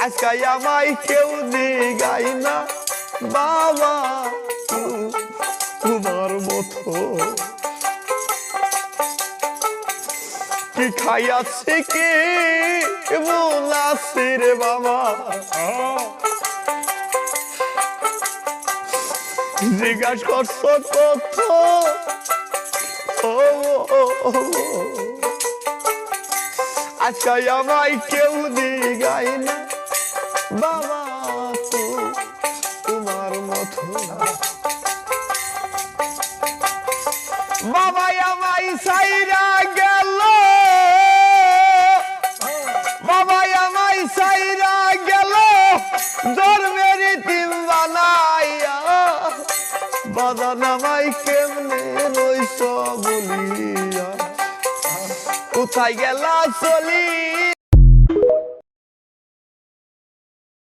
আজকে আমায় কেউ দিগাই না বাবা তোমার মতো কি খাইয়াছে কি বলাছে রে বাবা জিজ্ঞাস করছো কত আজকে আমায় কেউ দিগাই না বাবা তোমার মতো বাবা আমায় সাইরা গেল বাবা আমায় সাইরা গেল জন্মের তিন বানাইয়া বাদান আমায় কেমনে রইস বলিয়া কোথায় গেলা চলি